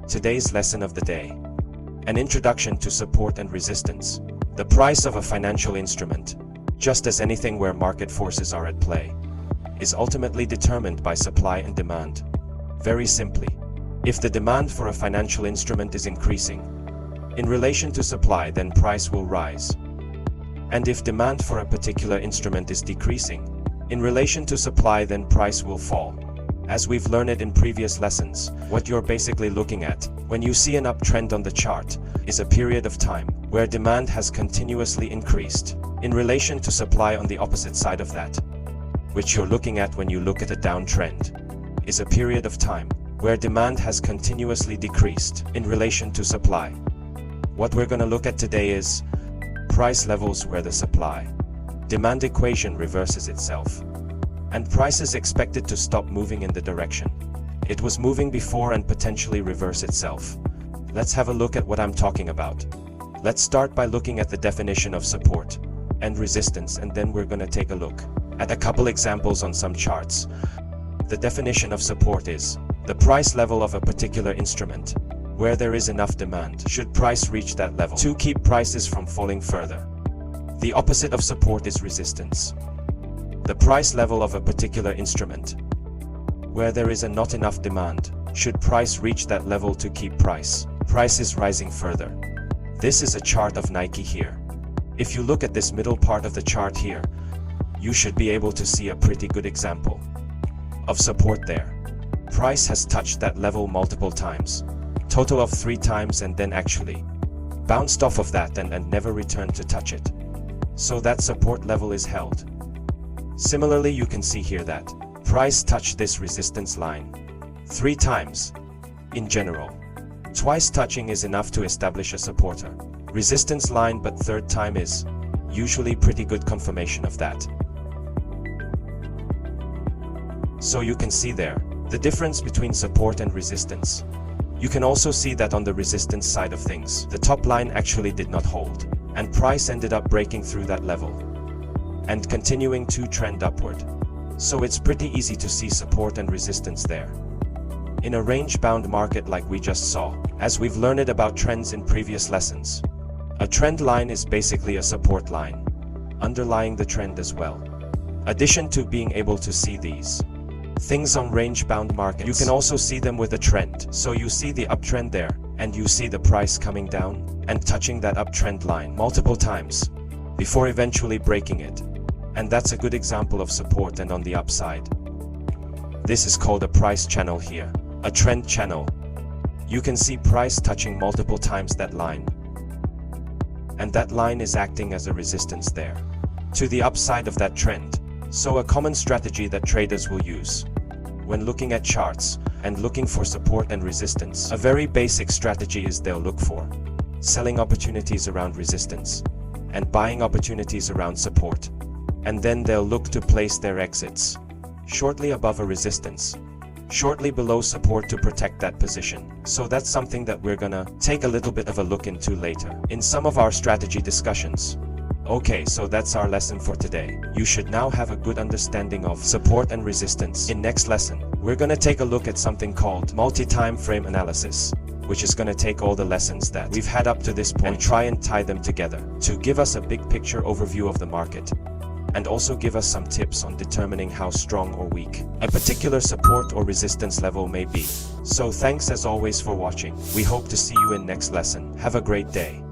Today's lesson of the day. An introduction to support and resistance. The price of a financial instrument, just as anything where market forces are at play, is ultimately determined by supply and demand. Very simply, if the demand for a financial instrument is increasing in relation to supply, then price will rise. And if demand for a particular instrument is decreasing in relation to supply, then price will fall. As we've learned in previous lessons, what you're basically looking at when you see an uptrend on the chart is a period of time where demand has continuously increased in relation to supply. On the opposite side of that, which you're looking at when you look at a downtrend, is a period of time where demand has continuously decreased in relation to supply. What we're going to look at today is price levels where the supply-demand equation reverses itself, and price is expected to stop moving in the direction it was moving before and potentially reverse itself. Let's have a look at what I'm talking about. Let's start by looking at the definition of support and resistance, and then we're going to take a look at a couple examples on some charts. The definition of support is the price level of a particular instrument where there is enough demand should price reach that level to keep prices from falling further. The opposite of support is resistance. The price level of a particular instrument where there is not enough demand should price reach that level to keep prices rising further. This is a chart of Nike here. If you look at this middle part of the chart here, you should be able to see a pretty good example of support there. Price has touched that level multiple times, total of 3 times, and then actually bounced off of that and never returned to touch it. So that support level is held. Similarly, you can see here that price touched this resistance line 3 times in general. Twice touching is enough to establish a supporter resistance line, but 3rd time is usually pretty good confirmation of that. So you can see there the difference between support and resistance. You can also see that on the resistance side of things, the top line actually did not hold, and price ended up breaking through that level and continuing to trend upward. So it's pretty easy to see support and resistance there. In a range-bound market like we just saw, as we've learned about trends in previous lessons, a trend line is basically a support line underlying the trend as well. Addition to being able to see these things on range-bound markets, you can also see them with a trend. So you see the uptrend there, and you see the price coming down and touching that uptrend line multiple times before eventually breaking it. And that's a good example of support. And on the upside, this is called a price channel here, a trend channel. You can see price touching multiple times that line, and that line is acting as a resistance there to the upside of that trend. So a common strategy that traders will use when looking at charts and looking for support and resistance, a very basic strategy is they'll look for selling opportunities around resistance and buying opportunities around support. And then they'll look to place their exits shortly above a resistance, shortly below support to protect that position. So that's something that we're gonna take a little bit of a look into later in some of our strategy discussions. Okay, so that's our lesson for today. You should now have a good understanding of support and resistance. In next lesson, we're gonna take a look at something called multi-time frame analysis, which is gonna take all the lessons that we've had up to this point and try and tie them together to give us a big picture overview of the market, and also give us some tips on determining how strong or weak a particular support or resistance level may be. So thanks as always for watching. We hope to see you in next lesson. Have a great day.